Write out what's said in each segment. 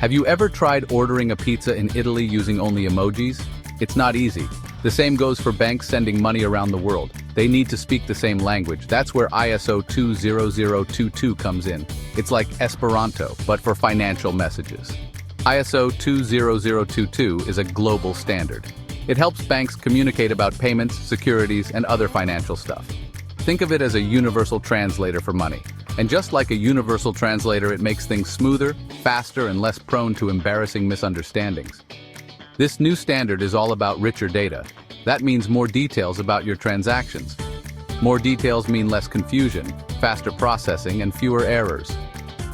Have you ever tried ordering a pizza in Italy using only emojis? It's not easy. The same goes for banks sending money around the world. They need to speak the same language. That's where ISO 20022 comes in. It's like Esperanto, but for financial messages. ISO 20022 is a global standard. It helps banks communicate about payments, securities, and other financial stuff. Think of it as a universal translator for money. And just like a universal translator, it makes things smoother, faster, and less prone to embarrassing misunderstandings. This new standard is all about richer data. That means more details about your transactions. More details mean less confusion, faster processing, and fewer errors.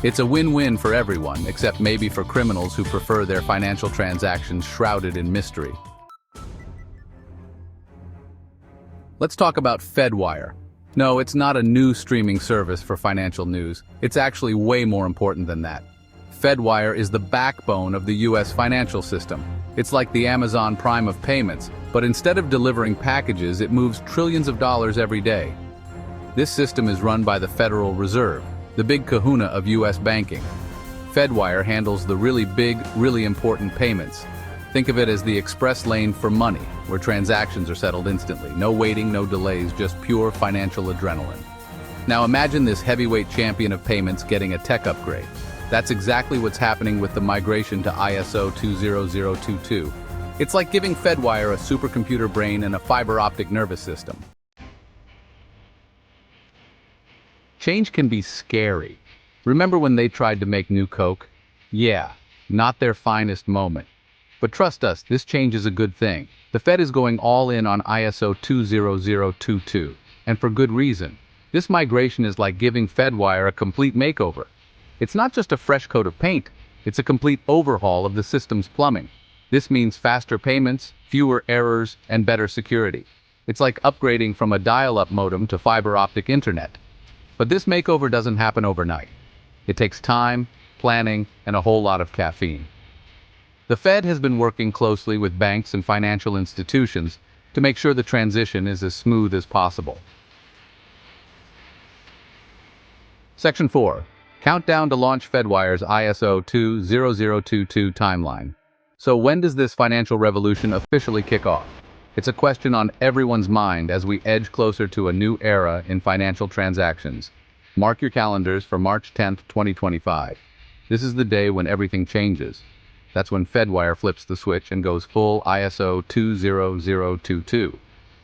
It's a win-win for everyone, except maybe for criminals who prefer their financial transactions shrouded in mystery. Let's talk about Fedwire. No, it's not a new streaming service for financial news. It's actually way more important than that. Fedwire is the backbone of the US financial system. It's like the Amazon Prime of payments, but instead of delivering packages, it moves trillions of dollars every day. This system is run by the Federal Reserve, the big kahuna of US banking. Fedwire handles the really big, really important payments. Think of it as the express lane for money, where transactions are settled instantly. No waiting, no delays, just pure financial adrenaline. Now imagine this heavyweight champion of payments getting a tech upgrade. That's exactly what's happening with the migration to ISO 20022. It's like giving Fedwire a supercomputer brain and a fiber optic nervous system. Change can be scary. Remember when they tried to make new Coke? Yeah, not their finest moment. But trust us, this change is a good thing. The Fed is going all in on ISO 20022, and for good reason. This migration is like giving Fedwire a complete makeover. It's not just a fresh coat of paint, it's a complete overhaul of the system's plumbing. This means faster payments, fewer errors, and better security. It's like upgrading from a dial-up modem to fiber optic internet. But this makeover doesn't happen overnight. It takes time, planning, and a whole lot of caffeine. The Fed has been working closely with banks and financial institutions to make sure the transition is as smooth as possible. Section 4. Countdown to launch Fedwire's ISO 20022 timeline. So when does this financial revolution officially kick off? It's a question on everyone's mind as we edge closer to a new era in financial transactions. Mark your calendars for March 10, 2025. This is the day when everything changes. That's when Fedwire flips the switch and goes full ISO 20022.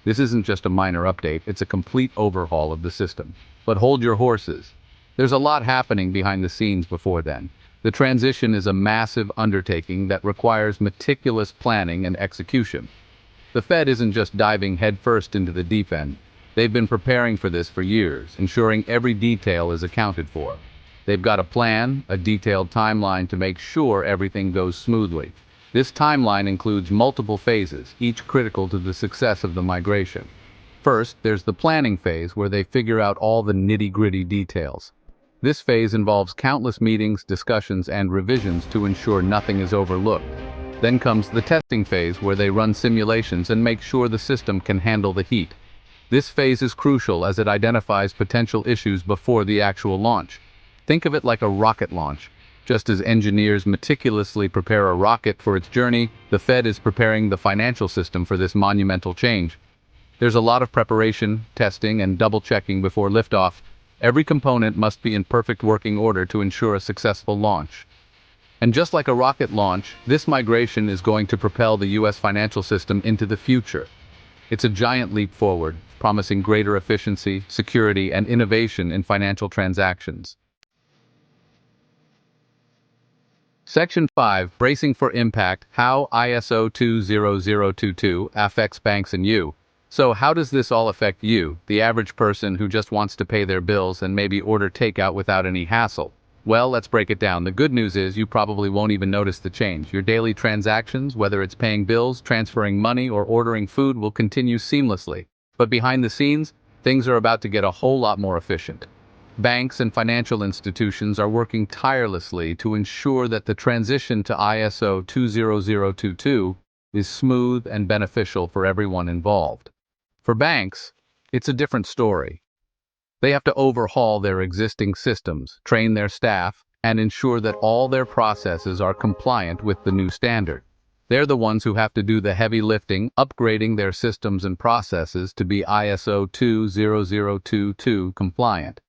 This isn't just a minor update, it's a complete overhaul of the system. But hold your horses. There's a lot happening behind the scenes before then. The transition is a massive undertaking that requires meticulous planning and execution. The Fed isn't just diving headfirst into the deep end. They've been preparing for this for years, ensuring every detail is accounted for. They've got a plan, a detailed timeline to make sure everything goes smoothly. This timeline includes multiple phases, each critical to the success of the migration. First, there's the planning phase where they figure out all the nitty-gritty details. This phase involves countless meetings, discussions, and revisions to ensure nothing is overlooked. Then comes the testing phase where they run simulations and make sure the system can handle the heat. This phase is crucial as it identifies potential issues before the actual launch. Think of it like a rocket launch. Just as engineers meticulously prepare a rocket for its journey, the Fed is preparing the financial system for this monumental change. There's a lot of preparation, testing, and double-checking before liftoff. Every component must be in perfect working order to ensure a successful launch. And just like a rocket launch, this migration is going to propel the US financial system into the future. It's a giant leap forward, promising greater efficiency, security, and innovation in financial transactions. Section 5. Bracing for Impact, How ISO 20022 Affects Banks and You. So how does this all affect you, the average person who just wants to pay their bills and maybe order takeout without any hassle? Well, let's break it down. The good news is you probably won't even notice the change. Your daily transactions, whether it's paying bills, transferring money, or ordering food, will continue seamlessly. But behind the scenes, things are about to get a whole lot more efficient. Banks and financial institutions are working tirelessly to ensure that the transition to ISO 20022 is smooth and beneficial for everyone involved. For banks, it's a different story. They have to overhaul their existing systems, train their staff, and ensure that all their processes are compliant with the new standard. They're the ones who have to do the heavy lifting, upgrading their systems and processes to be ISO 20022 compliant.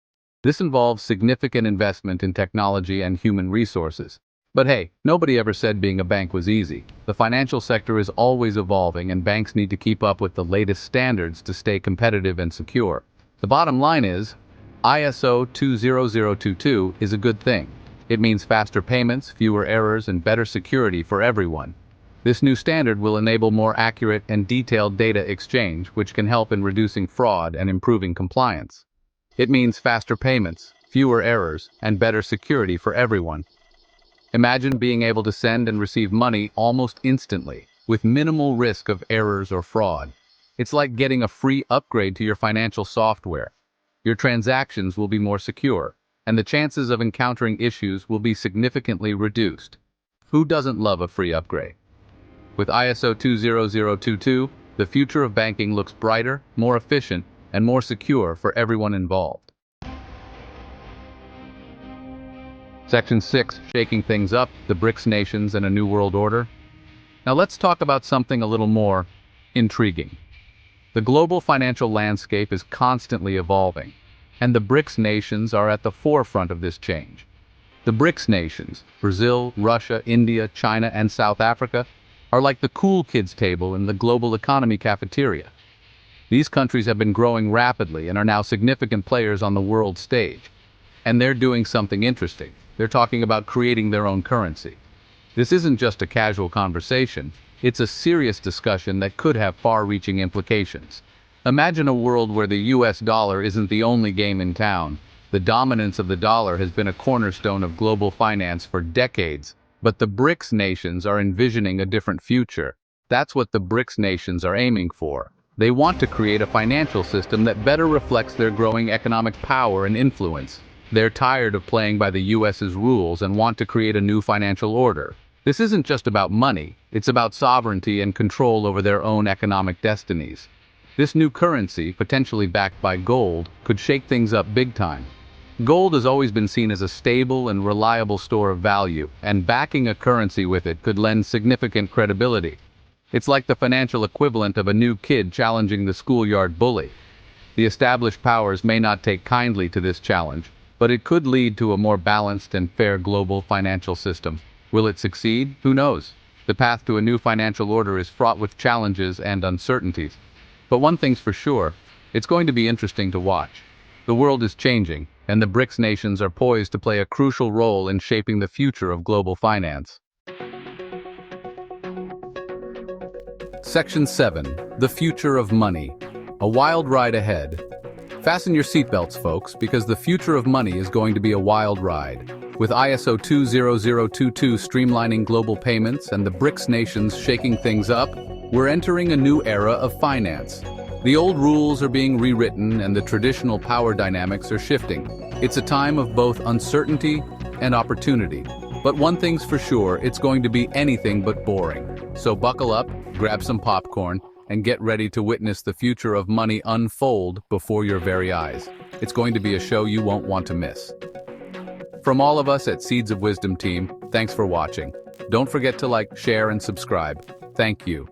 This involves significant investment in technology and human resources. But hey, nobody ever said being a bank was easy. The financial sector is always evolving, and banks need to keep up with the latest standards to stay competitive and secure. The bottom line is, ISO 20022 is a good thing. It means faster payments, fewer errors, and better security for everyone. This new standard will enable more accurate and detailed data exchange, which can help in reducing fraud and improving compliance. It means faster payments, fewer errors, and better security for everyone. Imagine being able to send and receive money almost instantly, with minimal risk of errors or fraud. It's like getting a free upgrade to your financial software. Your transactions will be more secure, and the chances of encountering issues will be significantly reduced. Who doesn't love a free upgrade? With ISO 20022, the future of banking looks brighter, more efficient, and more secure for everyone involved. Section 6, Shaking Things Up, the Brics Nations and a New World Order. Now let's talk about something a little more intriguing. The global financial landscape is constantly evolving, and the Brics nations are at the forefront of this change. The Brics nations, Brazil, Russia, India, China, and South Africa, are like the cool kids table in the global economy cafeteria. These countries have been growing rapidly and are now significant players on the world stage. And they're doing something interesting. They're talking about creating their own currency. This isn't just a casual conversation, it's a serious discussion that could have far-reaching implications. Imagine a world where the US dollar isn't the only game in town. The dominance of the dollar has been a cornerstone of global finance for decades, but the Brics nations are envisioning a different future. That's what the Brics nations are aiming for. They want to create a financial system that better reflects their growing economic power and influence. They're tired of playing by the US's rules and want to create a new financial order. This isn't just about money, it's about sovereignty and control over their own economic destinies. This new currency, potentially backed by gold, could shake things up big time. Gold has always been seen as a stable and reliable store of value, and backing a currency with it could lend significant credibility. It's like the financial equivalent of a new kid challenging the schoolyard bully. The established powers may not take kindly to this challenge, but it could lead to a more balanced and fair global financial system. Will it succeed? Who knows? The path to a new financial order is fraught with challenges and uncertainties. But one thing's for sure, it's going to be interesting to watch. The world is changing, and the Brics nations are poised to play a crucial role in shaping the future of global finance. Section 7. The Future of Money. A wild ride ahead. Fasten your seatbelts, folks, because the future of money is going to be a wild ride. With ISO 20022 streamlining global payments and the Brics nations shaking things up, we're entering a new era of finance. The old rules are being rewritten and the traditional power dynamics are shifting. It's a time of both uncertainty and opportunity. But one thing's for sure, it's going to be anything but boring. So buckle up, grab some popcorn, and get ready to witness the future of money unfold before your very eyes. It's going to be a show you won't want to miss. From all of us at Seeds of Wisdom team, thanks for watching. Don't forget to like, share, and subscribe. Thank you.